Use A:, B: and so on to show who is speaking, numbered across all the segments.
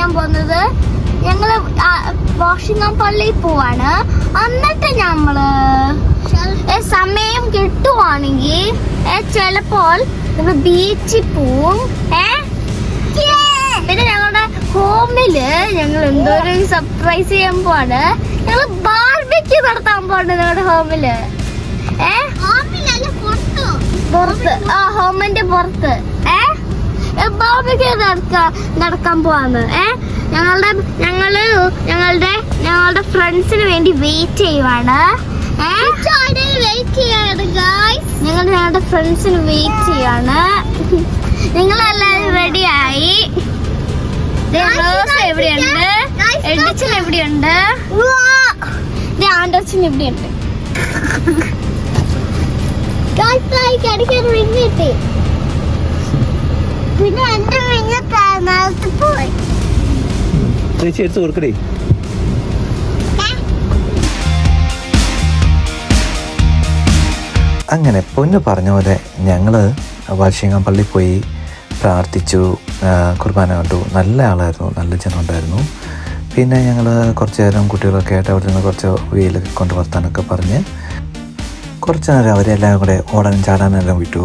A: ചെയ്യാൻ പോകുന്നത്, ഞങ്ങള് വാഷിംഗം പള്ളിയിൽ പോവാണ്. എന്നിട്ട് ഞമ്മള് സമയം കിട്ടുവാണെങ്കിൽ ചിലപ്പോൾ ബീച്ചിൽ പോവും. പിന്നെ ഞങ്ങളുടെ ഹോമില് ഞങ്ങൾ എന്തോ ഒരു സർപ്രൈസ് ചെയ്യാൻ പോവാണ്. ഞങ്ങള് ബാർബിക്യൂ നടത്താൻ പോവാണ് ഞങ്ങളുടെ ഹോമില്. പുറത്ത്, ഹോമിന്റെ പുറത്ത് ബാർബിക്യൂ നടക്കാൻ പോവാന്ന്. ഞങ്ങളുടെ ഫ്രണ്ട്സിന് വേണ്ടി വെയിറ്റ് ചെയ്യുവാണ്. ഞങ്ങളുടെ ഫ്രണ്ട്സിന് വെയിറ്റ് ചെയ്യാണ്. നിങ്ങളെല്ലാരും റെഡിയായി? റോസ് എവിടെയുണ്ട്? എഡിച്ചൻ എവിടെയുണ്ട്? ആൻഡ്രച്ചൻ എവിടെയുണ്ട്? പിന്നെ എന്റെ മിഞ്ഞത്ത് പോയി.
B: അങ്ങനെ പൊന്നു പറഞ്ഞ പോലെ ഞങ്ങൾ വാഷിംഗം പള്ളിയിൽ പോയി പ്രാർത്ഥിച്ചു, കുർബാന കണ്ടു. നല്ല ആളായിരുന്നു, നല്ല ജനം ഉണ്ടായിരുന്നു. പിന്നെ ഞങ്ങൾ കുറച്ച് നേരം കുട്ടികളൊക്കെ ആയിട്ട് അവിടെ നിന്ന് കുറച്ച് വെയിലൊക്കെ കൊണ്ട് വർത്താനൊക്കെ പറഞ്ഞ് കുറച്ച് നേരം അവരെല്ലാം കൂടെ ഓടാനും ചാടാനെല്ലാം വിട്ടു.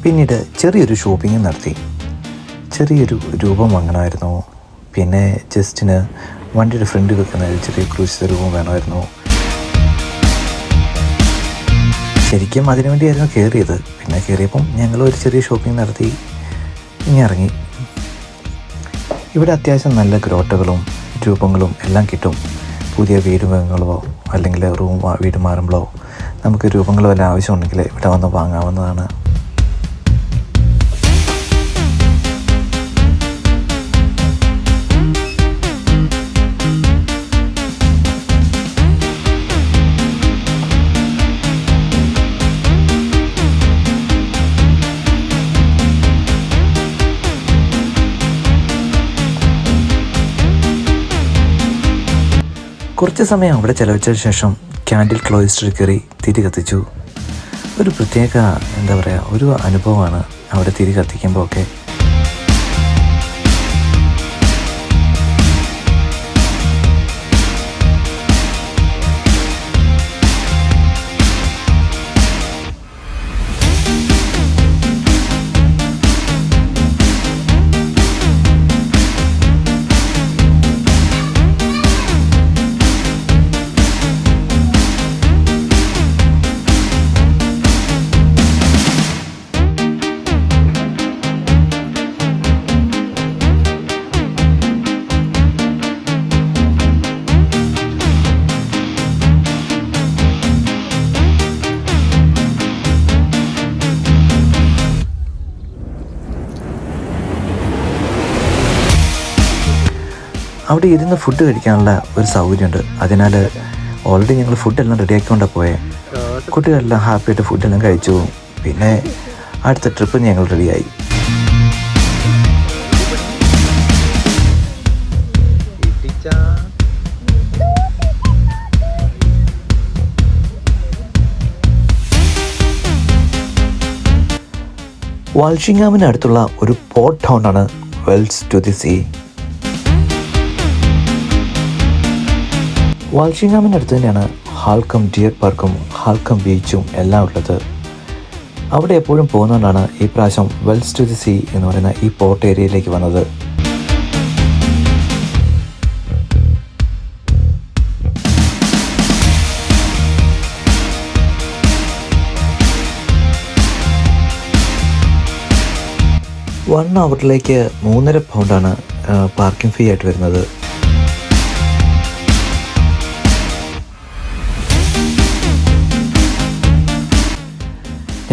B: പിന്നീട് ചെറിയൊരു ഷോപ്പിംഗ് നടത്തി. ചെറിയൊരു രൂപം വാങ്ങണമായിരുന്നു. പിന്നെ ജസ്റ്റിന് വണ്ടിയുടെ ഫ്രണ്ടിൽ വെക്കുന്ന ഒരു ചെറിയ ക്രൂശിത രൂപം വേണമായിരുന്നു. ശരിക്കും അതിനു വേണ്ടിയായിരുന്നു കയറിയത്. പിന്നെ കയറിയപ്പം ഞങ്ങൾ ഒരു ചെറിയ ഷോപ്പിംഗ് നടത്തി ഇനി ഇറങ്ങി. ഇവിടെ അത്യാവശ്യം നല്ല ഗ്രോട്ടകളും രൂപങ്ങളും എല്ലാം കിട്ടും. പുതിയ വീട് വാങ്ങുകളോ അല്ലെങ്കിൽ വീട് മാറുമ്പോഴോ നമുക്ക് രൂപങ്ങളോ എല്ലാം ആവശ്യമുണ്ടെങ്കിൽ ഇവിടെ വന്ന് വാങ്ങാവുന്നതാണ്. കുറച്ച് സമയം അവിടെ ചെലവഴിച്ചതിന് ശേഷം ക്യാൻഡിൽ ക്ലോയിസ്റ്ററിൽ കയറി തിരി കത്തിച്ചു. ഒരു പ്രത്യേക ഒരു അനുഭവമാണ് അവിടെ തിരി കത്തിക്കുമ്പോൾ ഒക്കെ. അവിടെ ഇരുന്ന് ഫുഡ് കഴിക്കാനുള്ള ഒരു സൗകര്യമുണ്ട്. അതിനാൽ ഓൾറെഡി ഞങ്ങൾ ഫുഡെല്ലാം റെഡിയാക്കിക്കൊണ്ടാണ് പോയത്. കുട്ടികളെല്ലാം ഹാപ്പിയായിട്ട് ഫുഡെല്ലാം കഴിച്ചു. പിന്നെ അടുത്ത ട്രിപ്പ് ഞങ്ങൾ റെഡിയായി. വാൽഷിംഗാമിന് അടുത്തുള്ള ഒരു പോർട്ട് ടൗണാണ് വെൽസ് ടു ദി സീ. വാൽഷിംഗാമിനടുത്ത് തന്നെയാണ് ഹാൾക്കം ഡിയർ പാർക്കും ഹാൾക്കം ബീച്ചും എല്ലാം ഉള്ളത്. അവിടെ എപ്പോഴും പോകുന്നതുകൊണ്ടാണ് ഈ പ്രാവശ്യം വെൽസ് ടു ദി സീ എന്ന് പറയുന്ന ഈ പോർട്ട് ഏരിയയിലേക്ക് വന്നത്. വൺ അവറിലേക്ക് 3.5 പൗണ്ടാണ് പാർക്കിംഗ് ഫീ ആയിട്ട് വരുന്നത്.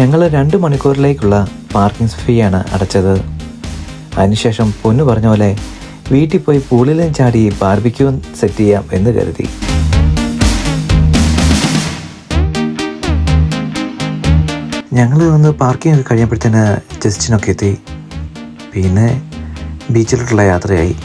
B: ഞങ്ങൾ 2 മണിക്കൂറിലേക്കുള്ള പാർക്കിംഗ് ഫീ ആണ് അടച്ചത്. അതിനുശേഷം പൊന്നു പറഞ്ഞ പോലെ വീട്ടിൽ പോയി പൂളിലും ചാടി ബാർബിക്യൂ സെറ്റ് ചെയ്യാം എന്ന് കരുതി. ഞങ്ങൾ ഒന്ന് പാർക്കിംഗ് ഒക്കെ കഴിയുമ്പോഴത്തേന് ജസ്റ്റിനൊക്കെ എത്തി. പിന്നെ ബീച്ചിലോട്ടുള്ള യാത്രയായി.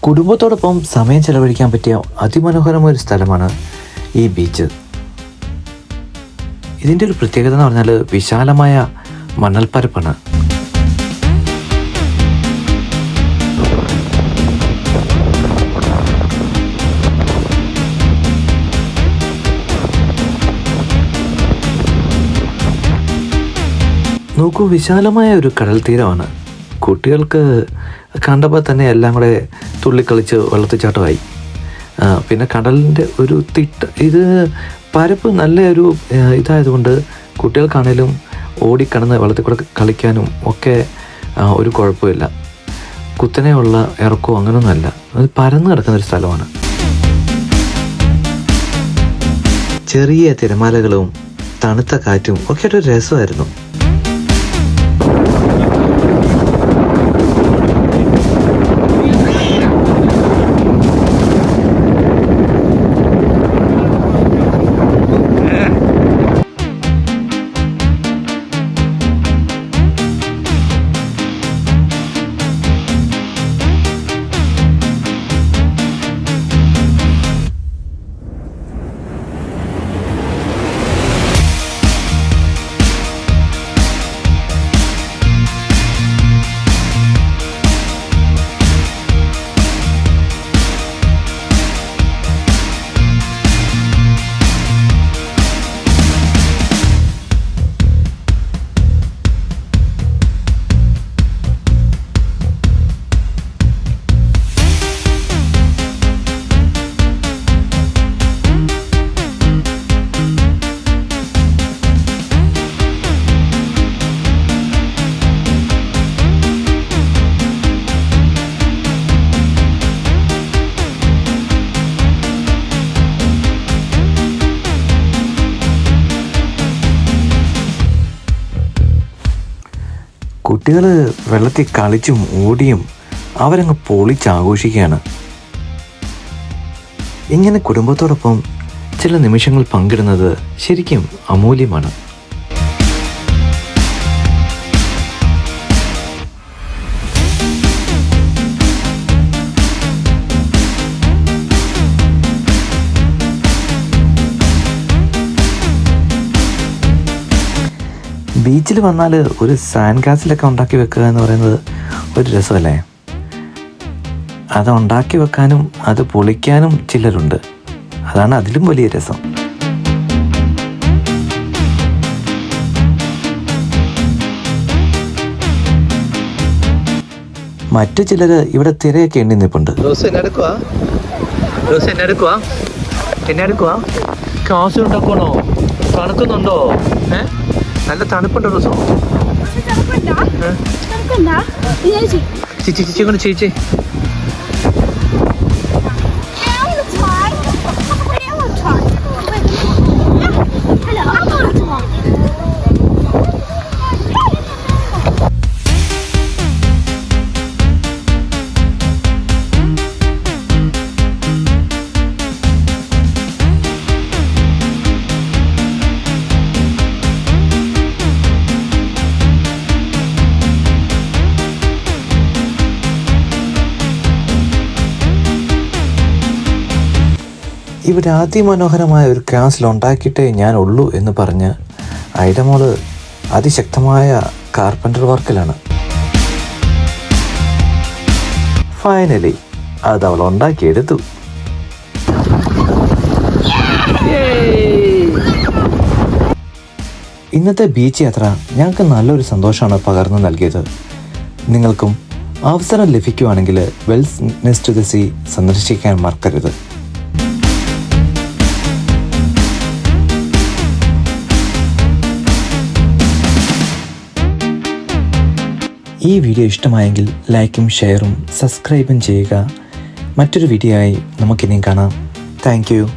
B: കുടുംബത്തോടൊപ്പം സമയം ചെലവഴിക്കാൻ പറ്റിയ അതിമനോഹരമായ ഒരു സ്ഥലമാണ് ഈ ബീച്ച്. ഇതിൻ്റെ ഒരു പ്രത്യേകത എന്ന് പറഞ്ഞാൽ വിശാലമായ മണൽപ്പരപ്പാണ്. നോക്കൂ, വിശാലമായ ഒരു കടൽ തീരമാണ്. കുട്ടികൾക്ക് കണ്ടപ്പോൾ തന്നെ എല്ലാം കൂടെ തുള്ളിക്കളിച്ച് വെള്ളത്തിച്ചാട്ടമായി. പിന്നെ കടലിൻ്റെ ഒരു ഇത് പരപ്പ് നല്ല ഒരു ഇതായതുകൊണ്ട് കുട്ടികൾക്കാണേലും ഓടിക്കടന്ന് വെള്ളത്തിൽ കൂടെ കളിക്കാനും ഒക്കെ ഒരു കുഴപ്പമില്ല. കുത്തനെയുള്ള ഇറക്കവും അങ്ങനെയൊന്നുമല്ല, അത് പരന്ന് കിടക്കുന്നൊരു സ്ഥലമാണ്. ചെറിയ തിരമാലകളും തണുത്ത കാറ്റും ഒക്കെ ഒരു രസമായിരുന്നു. കുട്ടികൾ വെള്ളത്തിൽ കളിച്ചും ഓടിയും അവരങ്ങ് പൊളിച്ചാഘോഷിക്കുകയാണ്. ഇങ്ങനെ കുടുംബത്തോടൊപ്പം ചില നിമിഷങ്ങൾ പങ്കിടുന്നത് ശരിക്കും അമൂല്യമാണ്. ബീച്ചിൽ വന്നാൽ ഒരു സാൻഡ് കാസിലൊക്കെ ഉണ്ടാക്കി വെക്കുക എന്ന് പറയുന്നത് ഒരു രസമല്ലേ? അത് ഉണ്ടാക്കി വെക്കാനും അത് പൊളിക്കാനും ചിലരുണ്ട്. അതാണ് അതിലും വലിയ രസം. മറ്റു ചിലർ ഇവിടെ തിരയൊക്കെ എണ്ണി നിൽപ്പുണ്ട്. കാശ് ഉണ്ടാക്കണോ? തണുക്കുന്നുണ്ടോ? നല്ല തണുപ്പുണ്ടോ? ദിവസം ചേച്ചി കൊണ്ട് ചേച്ചി ഇവിടെ അതിമനോഹരമായ ഒരു കാസിൽ ഉണ്ടാക്കിയിട്ടേ ഞാൻ ഉള്ളൂ എന്ന് പറഞ്ഞ് ഐഡമോള് അതിശക്തമായ കാർപ്പൻ്റർ വർക്കിലാണ്. ഫൈനലി അത് അവൾ ഉണ്ടാക്കിയെടുത്തു. ഇന്നത്തെ ബീച്ച് യാത്ര ഞങ്ങൾക്ക് നല്ലൊരു സന്തോഷമാണ് പകർന്നു നൽകിയത്. നിങ്ങൾക്കും അവസരം ലഭിക്കുവാണെങ്കിൽ Wells next to the sea സന്ദർശിക്കാൻ മറക്കരുത്. ഈ വീഡിയോ ഇഷ്ടമായെങ്കിൽ ലൈക്കും ഷെയറും സബ്സ്ക്രൈബും ചെയ്യുക. മറ്റൊരു വീഡിയോ ആയി നമുക്കിനിയും കാണാം. Thank you.